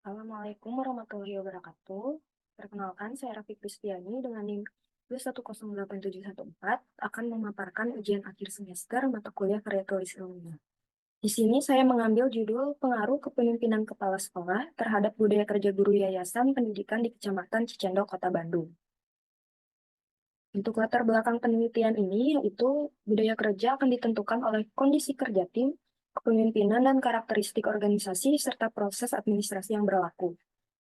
Assalamualaikum warahmatullahi wabarakatuh. Perkenalkan, saya Rafiq Kristiani dengan NIM 2108714 akan memaparkan ujian akhir semester mata kuliah karya tulis ilmiah. Di sini saya mengambil judul Pengaruh Kepemimpinan Kepala Sekolah terhadap Budaya Kerja Guru Yayasan Pendidikan di Kecamatan Cicendo, Kota Bandung. Untuk latar belakang penelitian ini, yaitu budaya kerja akan ditentukan oleh kondisi kerja tim, kepemimpinan dan karakteristik organisasi, serta proses administrasi yang berlaku.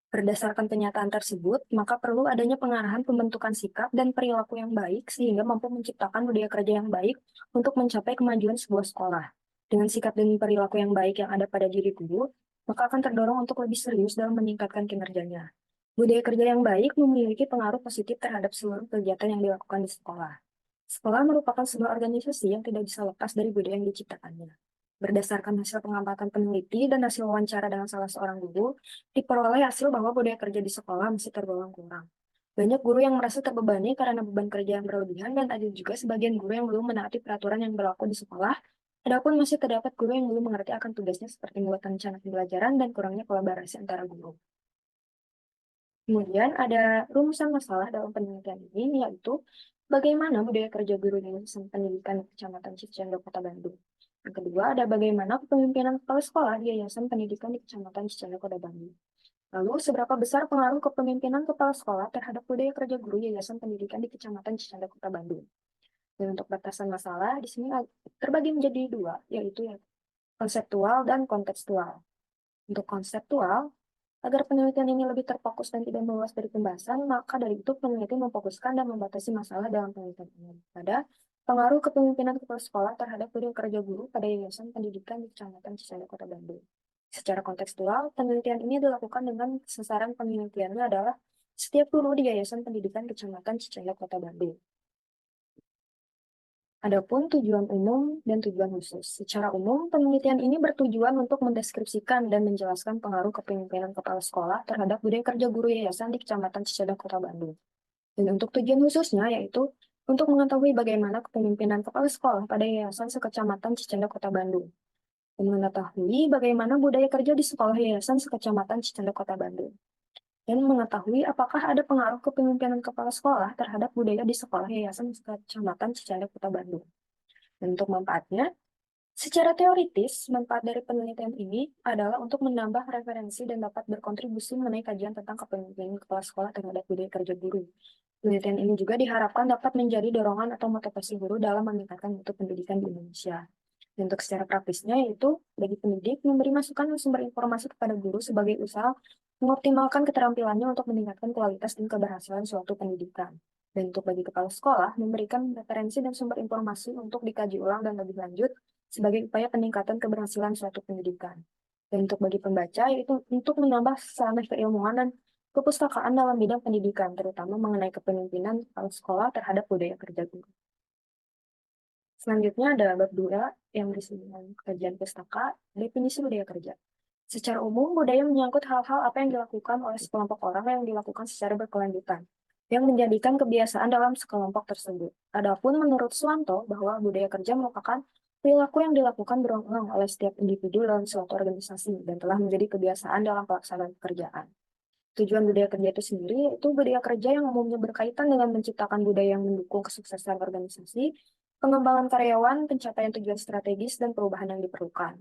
Berdasarkan kenyataan tersebut, maka perlu adanya pengarahan pembentukan sikap dan perilaku yang baik sehingga mampu menciptakan budaya kerja yang baik untuk mencapai kemajuan sebuah sekolah. Dengan sikap dan perilaku yang baik yang ada pada diri guru, maka akan terdorong untuk lebih serius dalam meningkatkan kinerjanya. Budaya kerja yang baik memiliki pengaruh positif terhadap seluruh kegiatan yang dilakukan di sekolah. Sekolah merupakan sebuah organisasi yang tidak bisa lepas dari budaya yang diciptakannya. Berdasarkan hasil pengamatan peneliti dan hasil wawancara dengan salah seorang guru, diperoleh hasil bahwa budaya kerja di sekolah masih tergolong kurang. Banyak guru yang merasa terbebani karena beban kerja yang berlebihan dan ada juga sebagian guru yang belum menaati peraturan yang berlaku di sekolah. Adapun masih terdapat guru yang belum mengerti akan tugasnya seperti membuat rencana pembelajaran dan kurangnya kolaborasi antara guru. Kemudian ada rumusan masalah dalam penelitian ini, yaitu bagaimana budaya kerja guru di Yayasan Pendidikan Kecamatan Cicendo, Kota Bandung. Yang kedua, ada bagaimana kepemimpinan kepala sekolah di Yayasan Pendidikan di Kecamatan Cicendo, Kota Bandung. Lalu, seberapa besar pengaruh kepemimpinan kepala sekolah terhadap budaya kerja guru Yayasan Pendidikan di Kecamatan Cicendo, Kota Bandung. Dan untuk batasan masalah, di sini terbagi menjadi dua, yaitu ya, konseptual dan kontekstual. Untuk konseptual, agar penelitian ini lebih terfokus dan tidak meluas dari pembahasan, maka dari itu peneliti memfokuskan dan membatasi masalah dalam penelitian ini pada pengaruh kepemimpinan kepala sekolah terhadap budaya kerja guru pada Yayasan Pendidikan di Kecamatan Cisarua, Kota Bandung. Secara kontekstual, penelitian ini dilakukan dengan sasaran penelitiannya adalah setiap guru di Yayasan Pendidikan Kecamatan Cicendo, Kota Bandung. Adapun tujuan umum dan tujuan khusus. Secara umum, penelitian ini bertujuan untuk mendeskripsikan dan menjelaskan pengaruh kepemimpinan kepala sekolah terhadap budaya kerja guru yayasan di Kecamatan Cicadas, Kota Bandung. Dan untuk tujuan khususnya yaitu untuk mengetahui bagaimana kepemimpinan kepala sekolah pada yayasan sekecamatan Cicadas, Kota Bandung. Dan mengetahui bagaimana budaya kerja di sekolah yayasan sekecamatan Cicadas, Kota Bandung. Dan mengetahui apakah ada pengaruh kepemimpinan kepala sekolah terhadap budaya di sekolah yayasan sekecamatan Cicadas, Kota Bandung. Dan untuk manfaatnya, secara teoritis, manfaat dari penelitian ini adalah untuk menambah referensi dan dapat berkontribusi mengenai kajian tentang kepemimpinan kepala sekolah terhadap budaya kerja guru. Penelitian ini juga diharapkan dapat menjadi dorongan atau motivasi guru dalam meningkatkan mutu pendidikan di Indonesia. Dan untuk secara praktisnya, yaitu bagi pendidik memberi masukan dan sumber informasi kepada guru sebagai usaha mengoptimalkan keterampilannya untuk meningkatkan kualitas dan keberhasilan suatu pendidikan. Dan untuk bagi kepala sekolah, memberikan referensi dan sumber informasi untuk dikaji ulang dan lebih lanjut sebagai upaya peningkatan keberhasilan suatu pendidikan. Dan untuk bagi pembaca, yaitu untuk menambah sanah keilmuan dan kepustakaan dalam bidang pendidikan, terutama mengenai kepemimpinan kepala sekolah terhadap budaya kerja guru. Selanjutnya ada bab 2 yang berisi dengan kajian pustaka, definisi budaya kerja. Secara umum, budaya menyangkut hal-hal apa yang dilakukan oleh sekelompok orang yang dilakukan secara berkelanjutan, yang menjadikan kebiasaan dalam sekelompok tersebut. Adapun menurut Swanto, bahwa budaya kerja merupakan perilaku yang dilakukan berulang-ulang oleh setiap individu dalam suatu organisasi dan telah menjadi kebiasaan dalam pelaksanaan pekerjaan. Tujuan budaya kerja itu sendiri yaitu budaya kerja yang umumnya berkaitan dengan menciptakan budaya yang mendukung kesuksesan organisasi, pengembangan karyawan, pencapaian tujuan strategis, dan perubahan yang diperlukan.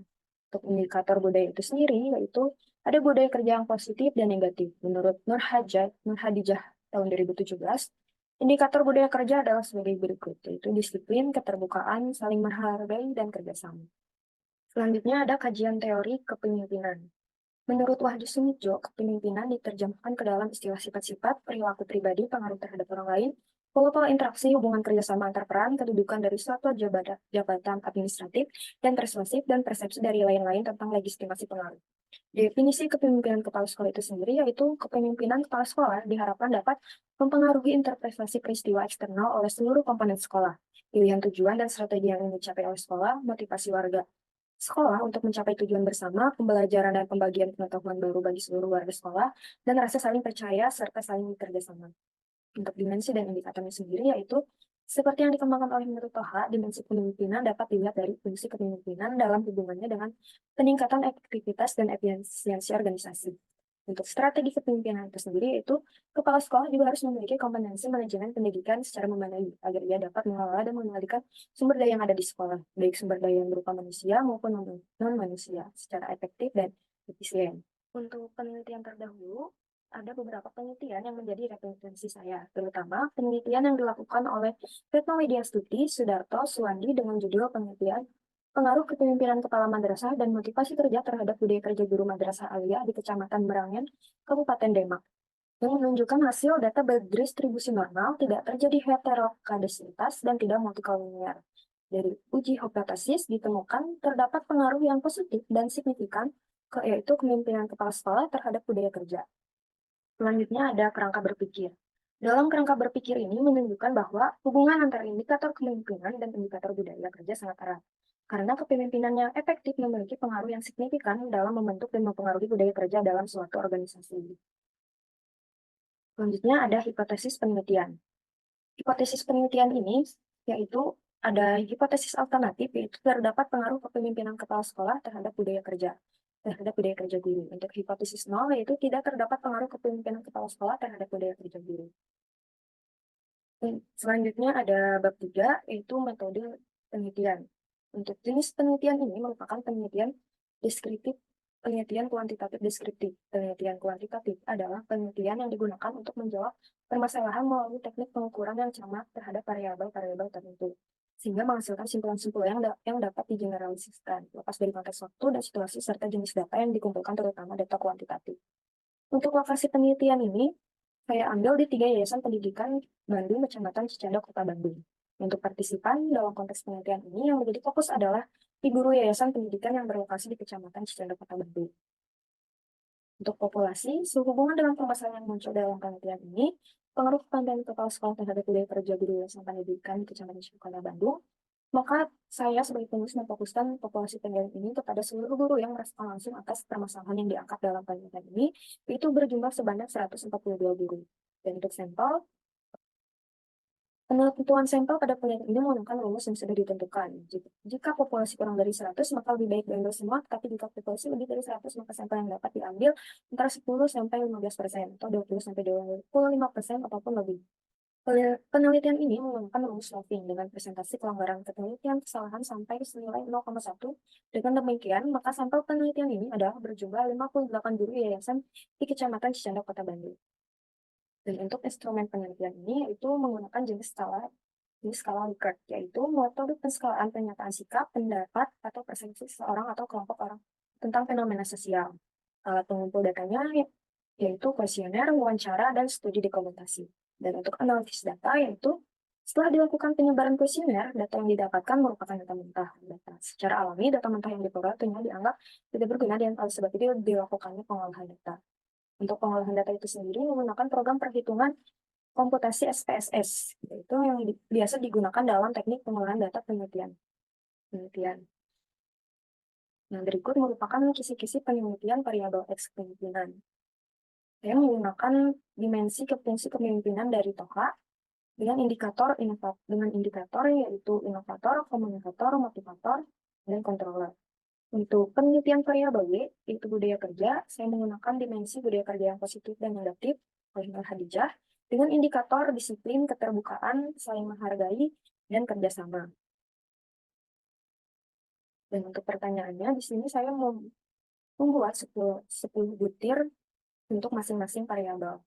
Untuk indikator budaya itu sendiri, yaitu ada budaya kerja yang positif dan negatif. Menurut Nur Hadijah tahun 2017, indikator budaya kerja adalah sebagai berikut, yaitu disiplin, keterbukaan, saling menghargai, dan kerjasama. Selanjutnya ada kajian teori kepemimpinan. Menurut Wahyu Sumidjo, kepemimpinan diterjemahkan ke dalam istilah sifat-sifat, perilaku pribadi, pengaruh terhadap orang lain, pola-pola interaksi, hubungan kerjasama antar peran, kedudukan dari suatu jabatan administratif, dan persuasif, dan persepsi dari lain-lain tentang legitimasi pengaruh. Definisi kepemimpinan kepala sekolah itu sendiri yaitu kepemimpinan kepala sekolah diharapkan dapat mempengaruhi interpretasi peristiwa eksternal oleh seluruh komponen sekolah, pilihan tujuan dan strategi yang ingin dicapai oleh sekolah, motivasi warga sekolah untuk mencapai tujuan bersama, pembelajaran dan pembagian pengetahuan baru bagi seluruh warga sekolah, dan rasa saling percaya serta saling bekerja sama. Untuk dimensi dan indikatornya sendiri yaitu seperti yang dikembangkan oleh menurut Toha, dimensi kepemimpinan dapat dilihat dari fungsi kepemimpinan dalam hubungannya dengan peningkatan efektivitas dan efisiensi organisasi. Untuk strategi kepemimpinan itu sendiri, yaitu kepala sekolah juga harus memiliki kompetensi manajemen pendidikan secara memadai agar ia dapat mengelola dan mengendalikan sumber daya yang ada di sekolah, baik sumber daya yang berupa manusia maupun non-manusia, secara efektif dan efisien. Untuk penelitian terdahulu, ada beberapa penelitian yang menjadi referensi saya, terutama penelitian yang dilakukan oleh Retno Widya Stuti, Sudarto, Suwandi dengan judul penelitian Pengaruh Kepemimpinan Kepala Madrasah dan Motivasi Kerja Terhadap Budaya Kerja Guru Madrasah Aliyah di Kecamatan Merangin, Kabupaten Demak, yang menunjukkan hasil data berdistribusi normal, tidak terjadi heterokadesitas, dan tidak multikolinear. Dari uji hipotesis ditemukan terdapat pengaruh yang positif dan signifikan, yaitu kepemimpinan kepala sekolah terhadap budaya kerja. Selanjutnya ada kerangka berpikir. Dalam kerangka berpikir ini menunjukkan bahwa hubungan antara indikator kepemimpinan dan indikator budaya kerja sangat erat. Karena kepemimpinan yang efektif memiliki pengaruh yang signifikan dalam membentuk dan mempengaruhi budaya kerja dalam suatu organisasi. Selanjutnya ada hipotesis penelitian. Hipotesis penelitian ini yaitu ada hipotesis alternatif, yaitu terdapat pengaruh kepemimpinan kepala sekolah terhadap budaya kerja guru. Untuk hipotesis nol, yaitu tidak terdapat pengaruh kepemimpinan kepala sekolah terhadap budaya kerja guru. Selanjutnya ada bab 3, yaitu metode penelitian. Untuk jenis penelitian ini merupakan penelitian deskriptif, penelitian kuantitatif deskriptif. Penelitian kuantitatif adalah penelitian yang digunakan untuk menjawab permasalahan melalui teknik pengukuran yang cermat terhadap variabel-variabel tertentu, sehingga menghasilkan simpulan-simpulan yang dapat digeneralisasikan, lepas dari konteks waktu dan situasi serta jenis data yang dikumpulkan, terutama data kuantitatif. Untuk lokasi penelitian ini, saya ambil di 3 yayasan pendidikan Bandung, Kecamatan Cicadas, Kota Bandung. Untuk partisipan dalam konteks penelitian ini yang menjadi fokus adalah di guru yayasan pendidikan yang berlokasi di Kecamatan Cicadas, Kota Bandung. Untuk populasi, sehubungan dengan permasalahan yang muncul dalam penelitian ini, pengaruh kepemimpinan kepala sekolah terhadap budaya kerja guru yayasan pendidikan di Kecamatan Cicadas, Kota Bandung, maka saya sebagai penulis memfokuskan populasi penelitian ini kepada seluruh guru yang merasakan langsung atas permasalahan yang diangkat dalam penelitian ini, itu berjumlah sebanyak 142 guru. Dan untuk sampel, penentuan sampel pada penelitian ini menggunakan rumus yang sudah ditentukan. Jika populasi kurang dari 100, maka lebih baik diambil semua, tapi jika populasi lebih dari 100, maka sampel yang dapat diambil antara 10-15%, atau 20-25%, ataupun lebih. Penelitian ini menggunakan rumus Loving dengan presentasi pelanggaran penelitian kesalahan sampai senilai 0,1. Dengan demikian, maka sampel penelitian ini adalah berjumlah 58 guru yayasan di Kecamatan Cicadas, Kota Bandung. Dan untuk instrumen penelitian ini yaitu menggunakan jenis skala Likert, yaitu metode penskalaan pernyataan sikap, pendapat, atau persepsi seseorang atau kelompok orang tentang fenomena sosial. Alat pengumpul datanya yaitu kuesioner, wawancara, dan studi dokumentasi. Dan untuk analisis data yaitu setelah dilakukan penyebaran kuesioner, data yang didapatkan merupakan data mentah. Data secara alami, data mentah yang diperoleh dianggap tidak berguna dan oleh sebab itu dilakukannya pengolahan data. Untuk pengolahan data itu sendiri menggunakan program perhitungan komputasi SPSS, yaitu yang biasa digunakan dalam teknik pengolahan data penelitian. Yang berikut merupakan kisi-kisi penelitian variabel X kepemimpinan. Saya menggunakan dimensi fungsi kepemimpinan dari TOHA dengan indikator yaitu inovator, komunikator, motivator, dan controller. Untuk penelitian variabel Y, yaitu budaya kerja, saya menggunakan dimensi budaya kerja yang positif dan negatif oleh Nur Hadijah dengan indikator disiplin, keterbukaan, saling menghargai, dan kerjasama. Dan untuk pertanyaannya, di sini saya membuat 10 butir untuk masing-masing variabel.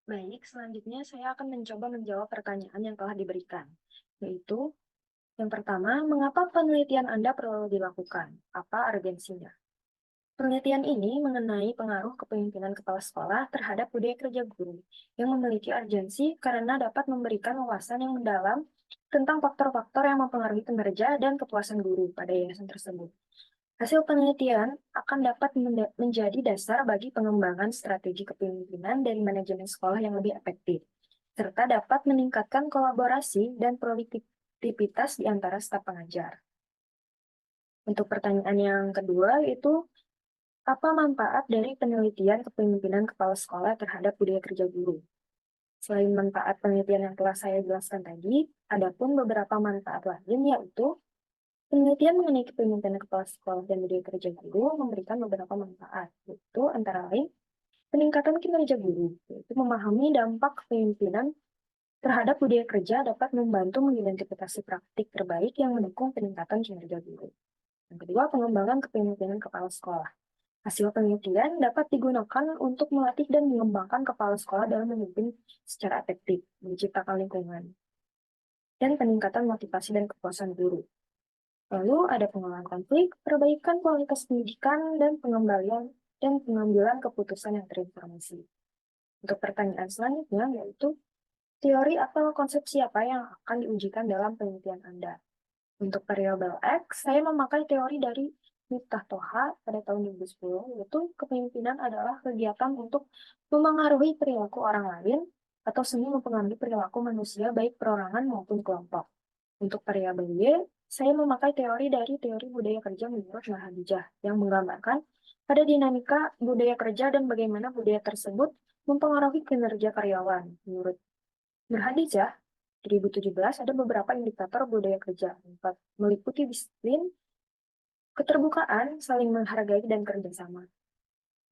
Baik, selanjutnya saya akan mencoba menjawab pertanyaan yang telah diberikan, yaitu yang pertama, mengapa penelitian Anda perlu dilakukan? Apa urgensinya? Penelitian ini mengenai pengaruh kepemimpinan kepala sekolah terhadap budaya kerja guru yang memiliki urgensi karena dapat memberikan wawasan yang mendalam tentang faktor-faktor yang mempengaruhi kinerja dan kepuasan guru pada yayasan tersebut. Hasil penelitian akan dapat menjadi dasar bagi pengembangan strategi kepemimpinan dari manajemen sekolah yang lebih efektif, serta dapat meningkatkan kolaborasi dan produktivitas di antara staf pengajar. Untuk pertanyaan yang kedua yaitu, apa manfaat dari penelitian kepemimpinan kepala sekolah terhadap budaya kerja guru? Selain manfaat penelitian yang telah saya jelaskan tadi, ada pun beberapa manfaat lain yaitu Penelitian mengenai kepemimpinan kepala sekolah dan budaya kerja guru memberikan beberapa manfaat, yaitu antara lain peningkatan kinerja guru, yaitu memahami dampak kepemimpinan terhadap budaya kerja dapat membantu mengidentifikasi praktik terbaik yang mendukung peningkatan kinerja guru. Yang kedua, pengembangan kepemimpinan kepala sekolah. Hasil penelitian dapat digunakan untuk melatih dan mengembangkan kepala sekolah dalam memimpin secara efektif, menciptakan lingkungan, dan peningkatan motivasi dan kepuasan guru. Lalu ada pengelolaan konflik, perbaikan kualitas pendidikan, dan pengembalian dan pengambilan keputusan yang terinformasi. Untuk pertanyaan selanjutnya yaitu teori atau konsepsi apa yang akan diujikan dalam penelitian Anda. Untuk variabel X, saya memakai teori dari Miftah Toha pada tahun 2010, yaitu kepemimpinan adalah kegiatan untuk memengaruhi perilaku orang lain atau seni mempengaruhi perilaku manusia baik perorangan maupun kelompok. Untuk variabel Y, saya memakai teori dari teori budaya kerja menurut Nurhadijah yang menggambarkan pada dinamika budaya kerja dan bagaimana budaya tersebut mempengaruhi kinerja karyawan. Menurut Nurhadijah, 2017 ada beberapa indikator budaya kerja, meliputi disiplin, keterbukaan, saling menghargai, dan kerjasama.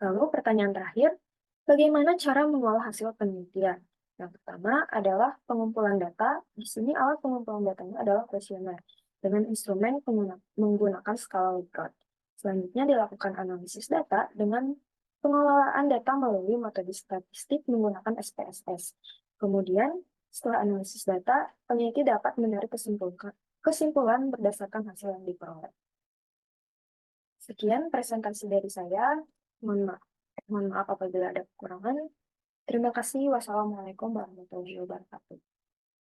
Lalu pertanyaan terakhir, bagaimana cara mengolah hasil penelitian? Yang pertama adalah pengumpulan data. Di sini alat pengumpulan datanya adalah kuesioner dengan instrumen menggunakan skala Likert. Selanjutnya dilakukan analisis data dengan pengelolaan data melalui metode statistik menggunakan SPSS. Kemudian, setelah analisis data, peneliti dapat menarik kesimpulan berdasarkan hasil yang diperoleh. Sekian presentasi dari saya. Mohon maaf apabila ada kekurangan. Terima kasih. Wassalamualaikum warahmatullahi wabarakatuh.